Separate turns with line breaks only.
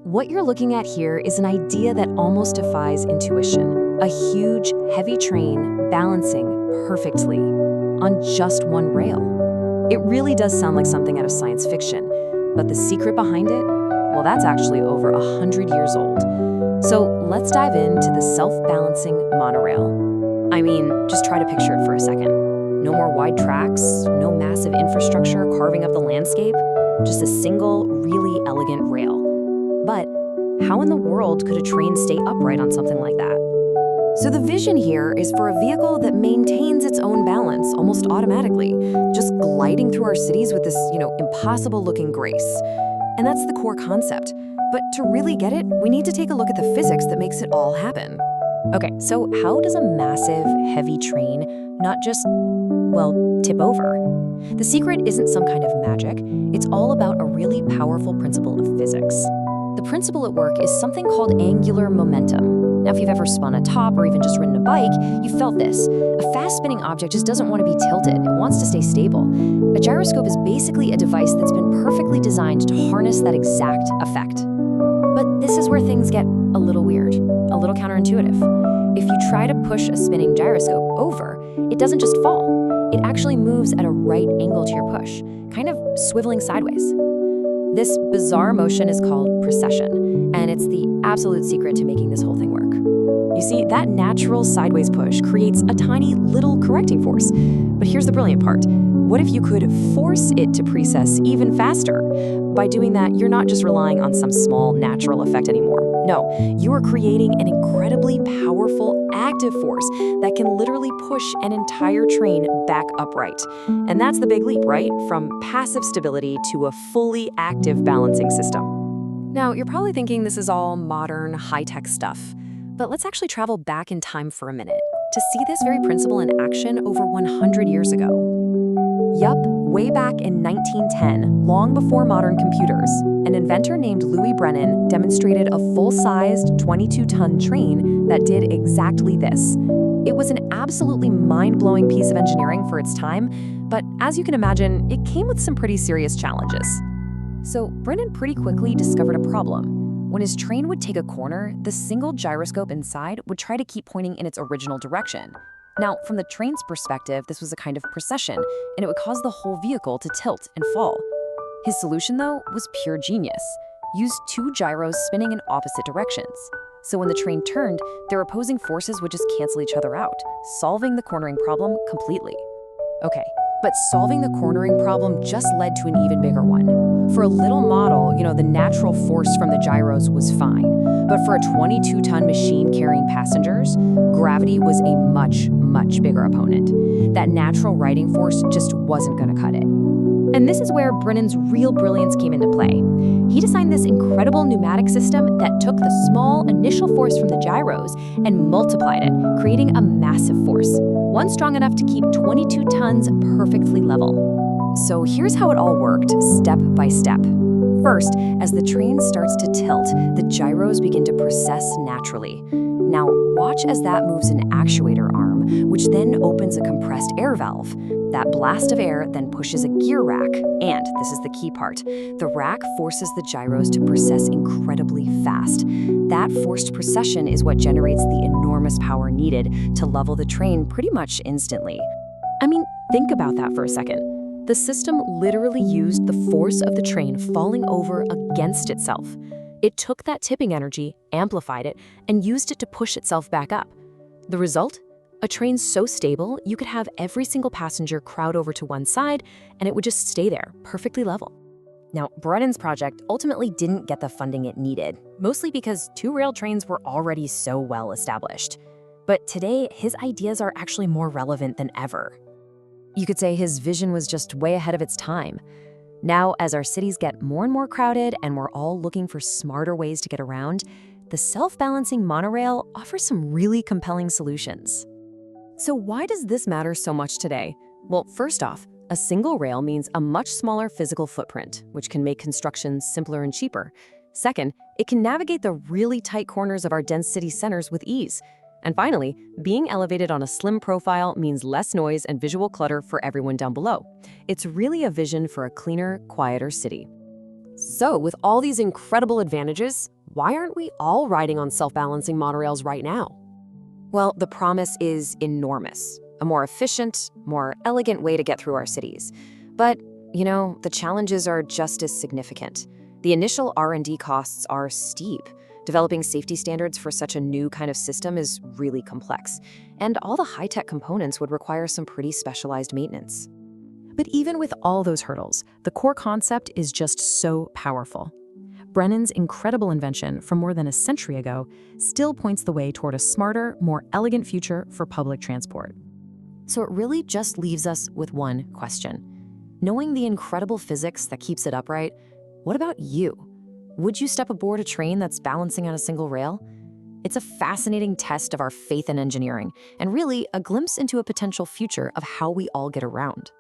What you're looking at here is an idea that almost defies intuition. A huge, heavy train balancing perfectly on just one rail. It really does sound like something out of science fiction, but the secret behind it, well, that's actually over 100 years old. So let's dive into the self-balancing monorail. I mean, just try to picture it for a second. No more wide tracks, no massive infrastructure carving up the landscape, just a single, really elegant rail. But how in the world could a train stay upright on something like that? So the vision here is for a vehicle that maintains its own balance almost automatically, just gliding through our cities with this, impossible-looking grace. And that's the core concept. But to really get it, we need to take a look at the physics that makes it all happen. Okay, so how does a massive, heavy train not just, tip over? The secret isn't some kind of magic. It's all about a really powerful principle of physics. The principle at work is something called angular momentum. Now, if you've ever spun a top or even just ridden a bike, you felt this. A fast-spinning object just doesn't want to be tilted. It wants to stay stable. A gyroscope is basically a device that's been perfectly designed to harness that exact effect. But this is where things get a little weird, a little counterintuitive. If you try to push a spinning gyroscope over, it doesn't just fall. It actually moves at a right angle to your push, kind of swiveling sideways. This bizarre motion is called precession, and it's the absolute secret to making this whole thing work. You see, that natural sideways push creates a tiny little correcting force. But here's the brilliant part. What if you could force it to precess even faster? By doing that, you're not just relying on some small natural effect anymore. No, you are creating an incredibly powerful active force that can literally push an entire train back upright. And that's the big leap, right? From passive stability to a fully active balancing system. Now, you're probably thinking this is all modern, high-tech stuff. But let's actually travel back in time for a minute to see this very principle in action over 100 years ago. Yup, way back in 1910, long before modern computers, an inventor named Louis Brennan demonstrated a full-sized 22-ton train that did exactly this. It was an absolutely mind-blowing piece of engineering for its time, but as you can imagine, it came with some pretty serious challenges. So Brennan pretty quickly discovered a problem. When his train would take a corner, the single gyroscope inside would try to keep pointing in its original direction. Now, from the train's perspective, this was a kind of precession, and it would cause the whole vehicle to tilt and fall. His solution, though, was pure genius. Use two gyros spinning in opposite directions. So when the train turned, their opposing forces would just cancel each other out, solving the cornering problem completely. Okay, but solving the cornering problem just led to an even bigger one. For a little model, the natural force from the gyros was fine. But for a 22-ton machine carrying passengers, gravity was a much, much bigger opponent. That natural riding force just wasn't going to cut it. And this is where Brennan's real brilliance came into play. He designed this incredible pneumatic system that took the small initial force from the gyros and multiplied it, creating a massive force, one strong enough to keep 22 tons perfectly level. So here's how it all worked, step by step. First, as the train starts to tilt, the gyros begin to precess naturally. Now, watch as that moves an actuator arm, which then opens a compressed air valve. That blast of air then pushes a gear rack, and this is the key part, the rack forces the gyros to precess incredibly fast. That forced precession is what generates the enormous power needed to level the train pretty much instantly. I mean, think about that for a second. The system literally used the force of the train falling over against itself. It took that tipping energy, amplified it, and used it to push itself back up. The result? A train so stable, you could have every single passenger crowd over to one side, and it would just stay there, perfectly level. Now, Brennan's project ultimately didn't get the funding it needed, mostly because two-rail trains were already so well established. But today, his ideas are actually more relevant than ever. You could say his vision was just way ahead of its time. Now, as our cities get more and more crowded and we're all looking for smarter ways to get around, the self-balancing monorail offers some really compelling solutions. So why does this matter so much today? Well, first off, a single rail means a much smaller physical footprint, which can make construction simpler and cheaper. Second, it can navigate the really tight corners of our dense city centers with ease. And finally, being elevated on a slim profile means less noise and visual clutter for everyone down below. It's really a vision for a cleaner, quieter city.
So, with all these incredible advantages, why aren't we all riding on self-balancing monorails right now?
Well, the promise is enormous. A more efficient, more elegant way to get through our cities. But, the challenges are just as significant. The initial R&D costs are steep. Developing safety standards for such a new kind of system is really complex, and all the high-tech components would require some pretty specialized maintenance.
But even with all those hurdles, the core concept is just so powerful. Brennan's incredible invention from more than a century ago still points the way toward a smarter, more elegant future for public transport.
So it really just leaves us with one question. Knowing the incredible physics that keeps it upright, what about you? Would you step aboard a train that's balancing on a single rail? It's a fascinating test of our faith in engineering, and really a glimpse into a potential future of how we all get around.